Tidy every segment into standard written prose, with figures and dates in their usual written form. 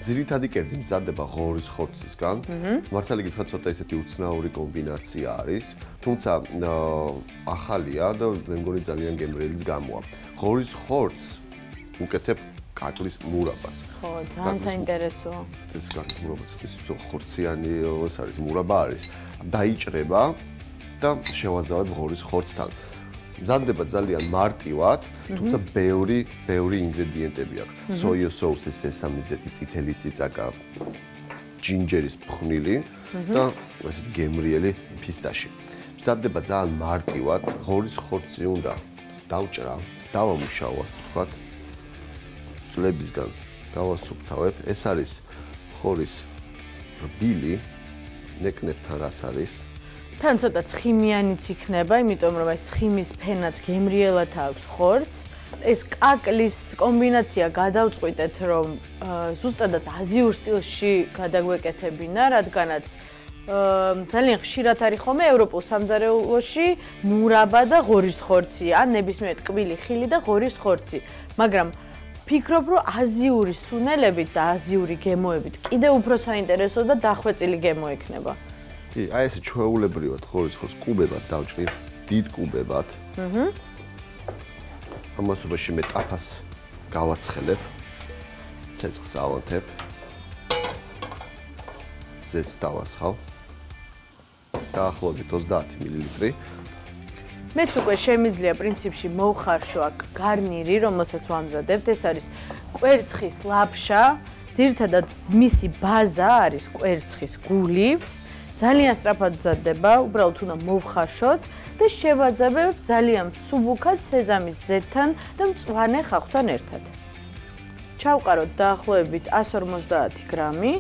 ძირითადი კერძი მზადდება ღორის ხორცისგან. მართალი გითხრათ, ცოტა ისეთი უცნაური კომბინაცია არის, თუმცა ახალია და მე მგონი ძალიან გემრიელიც გამოვა. ღორის ხორცს უკეთებ კაკლის მურაბას. ხო, ძალიან საინტერესოა. ეს კაკლის მურაბაც ის ხორციანი ეს არის მურაბა არის. დაიჭრება და შევაზავებ ღორის ხორცთან. მზადდება ძალიან მარტივად, თუმცა ბევრი ინგრედიენტები აქვს. სოიო соуსი, სესამის ზეთი, წითელი წიწაკა, ჯინჯერის ფხვნილი და ესეთი გემრიელი ფისტაში. მზადდება ძალიან მარტივად, ღორის ხორცი უნდა დავჭრა, დავამუშაო, ასე ვთქვათ. წლებისგან დავასუფთავებ. ეს არის ღორის რბილი, ნეკნებთან რაც არის. თან ცოტა ცხიმიანიც იქნება, იმიტომ რომ ეს ცხიმის ფენაც გემრიელად აქვს ხორცს. ეს კაკლის კომბინაცია გადავწყვიტეთ, რომ ზუსტადაც აზიურ სტილში გადაგვეკეთებინა, რადგანაც ძალიან ხშირად არის ხოლმე ევროპულ სამზარეულოში მურაბა და ღორის ხორცი, ან ნებისმიერ ტკბილი ხილი და ღორის ხორცი. მაგრამ ფიქრობ, რომ აზიური სუნელებით და აზიური გემოებით კიდევ უფრო საინტერესო და დახვეწილი გემო ექნება. აი ესე ჩვეულებრივად ღორის ხორცს კუბებად დავჭრით, დიდ კუბებად. ამასობაში მე ტაფას გავაცხელებ, ცეცხლს ავანთებ, ზეთს დავასხავ, დაახლოებით 30 მილილიტრი. მეც უკვე შემიძლია პრინციპში მოვხარშო აქ გარნირი, რომელსაც ვამზადებთ, ეს არის კვერცხის ლაფშა, ძირითადად მისი ბაზა არის კვერცხის გული. ძალიან სწრაფად მზადდება, უბრალოდ უნდა მოვხარშოთ და შევაზავებ ძალიან მსუბუქად სეზამის ზეთთან და მწვანე ხახვთან ერთად. ჩავყაროთ დაახლოებით 150 გრამი.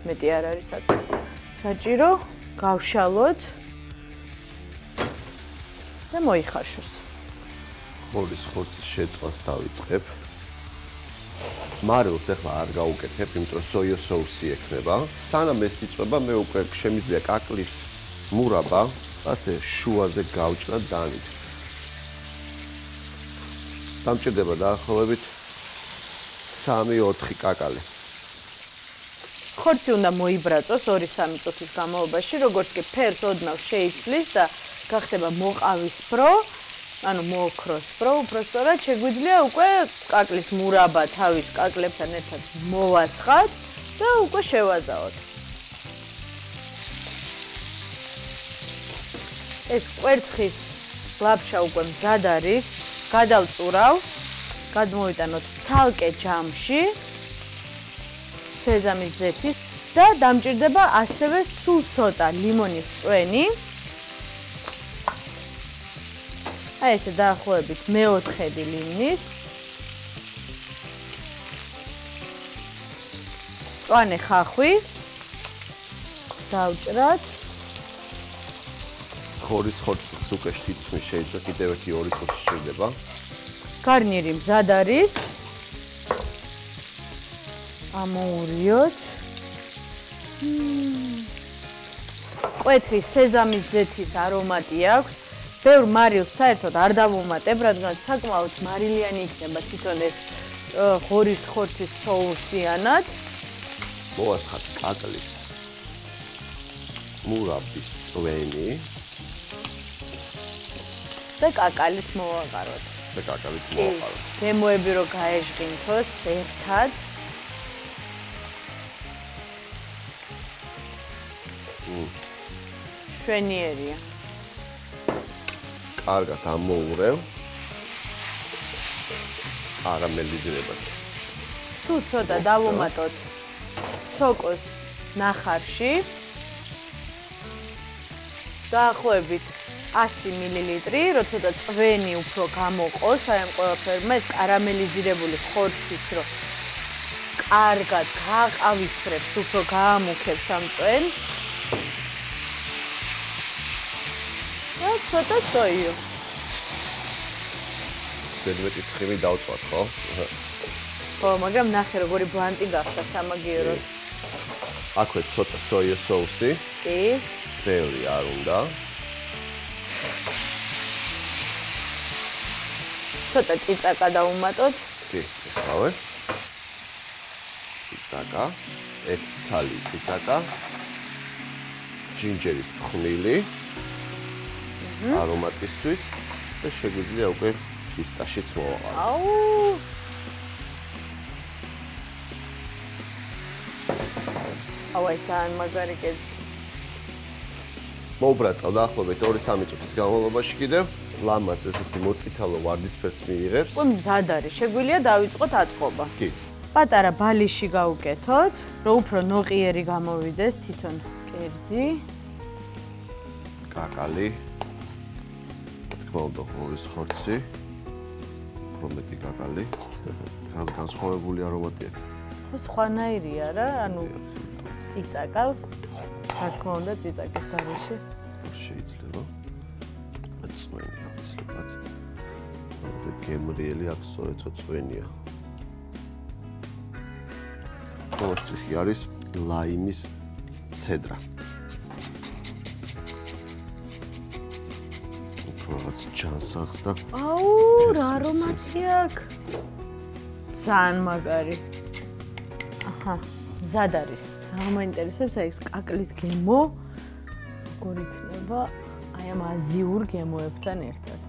მეტი არ არის საჭირო, გავშალოთ და მოიხარშოს. ღორის ხორცის შეწყვანს დავიწყებ. მარილს ახლა არ გავუკეთებ, იმიტომ რომ სოიო соуსი ექნება. სანამ ეს იწვება, მე უკვე შემიძლია კაკლის მურაბა, ასე შუაზე გავჭრა დანით. დამჭირდება დაახლოებით 3-4 კაკალი. ხორცი უნდა მოიბრაწოს 2-3 წუთის განმავლობაში, როგორც კი ფერს ოდნავ შეიცვლის და გახდება მოყავისფრო, ანუ მოოქროსფრო, უფრო სწორად შეგვიძლია უკვე კაკლის მურაბა თავის კაკლებთან ერთად მოვასხათ და უკვე შევაზავოთ. ეს კვერცხის ლაფშა უკვე მზად არის, გადავწურავ, გადმოვიტანოთ ცალკე ჯამში სეზამის ზეთის და დამჭირდება ასევე სულ ცოტა ლიმონის წვენი. აი ესე დაახლოებით მე-4 ლიმნის. მწვანე ხახვი დავჭრათ. ღორის ხორცის უკვე შთითქმის შეიძლება კიდევ 1-2 წუთი შეიძლება. გარნირი მზად არის. ამოურიოთ. კვეთრის სეზამის ზეთის არომატი აქვს. ბევრ მარილს საერთოდ არ დავუმატებ, რადგან საკმაოდ მარილიანი იქნება თვითონ ეს ღორის ხორცის соусიანად. მოვასხათ კაკლის მურაბის წვენი და კაკალის მოვაყაროთ. გემოები რო გაეჟღინთოს ერთად. შვენიერია. კარგად ამოურევ. არამელიზირებაც. თუ ცოტა დავუმატოთ სოკოს ნახარში. დაახლოებით 100 მილილიტრი, როცა წვენი უფრო გამოყოს, აი ამ ყველაფერმა ეს კარამელიზირებული ხორციც რო კარგად გააყავისფრებს, უფრო გაამუქებს ამ წვენს. და ცოტა სოიო. ზედმეტი ცხიმი დავწვათ, ხო? ხო, მაგრამ ნახე როგორი ბლანტი გახდა სამაგიეროდ. აქვე ცოტა სოიო соуსი. კი. ბევრი არ უნდა. ცოტა წიწაკა დავუმატოთ. კი, ეხლავე. წიწაკა, 1 ცალი წიწაკა. ჯინჯერის ხვნილი. არომატისთვის და შეგვიძლია უკვე ფისტაშიც მოვაყარო. აუ! აი ძალიან მაგარი კერძი. მოვბრაწყავ დაახლოებით 2-3 წუთის განმავლობაში კიდევ. ლამაზ ესეთი მოწითალო ვარდისფერს მიიღებს. უკვე მზად არის, შეგვიძლია დავიწყოთ აწყობა. კი. პატარა ბალიში გავუკეთოთ, რომ უფრო ნოყიერი გამოვიდეს თვითონ კერძი. კაკალი. თქმა უნდა, ღორის ხორცი. უფრო მეტი კაკალი. განსხვავებული არომატი აქვს. ხო, სხვანაირია რა, ანუ წიწაკა. რა თქმა უნდა, წიწაკის გარეშე. შეიძლება. წვენია, ვცლებად. ეს გემრიელი აქვს, სწორედ რომ წვენია. ყოველთვის არის ლაიმის ცედრა. რაღაც ჯანსაღს და აუ, რა არომატი აქვს. ძალიან მაგარი. აჰა, მზად არის. ძალიან მაინტერესებს აი ეს კაკლის გემო. როგორ იქნება? აი ამ აზიურ გემოებთან ერთად.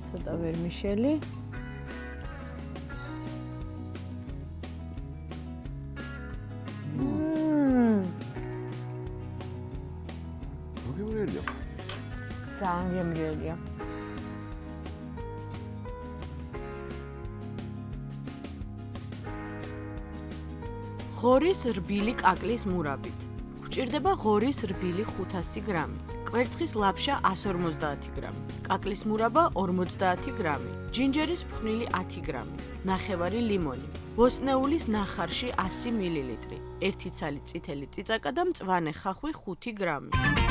ცოტა ვერმიშელი. გემრიელია. ძალიან გემრიელია. ღორის რბილი კაკლის მურაბით. გვჭირდება ღორის რბილი 500 გრამი. კვერცხის ლაფშა 150 გრამი, კაკლის მურაბა 50 გრამი, ჯინჯერის ფხვნილი 10 გრამი, ნახევარი ლიმონი, ბოსტნეულის ნახარში 100 მილილიტრი, 1 ცალი წითელი წიწაკა და მწვანე ხახვი 5 გრამი.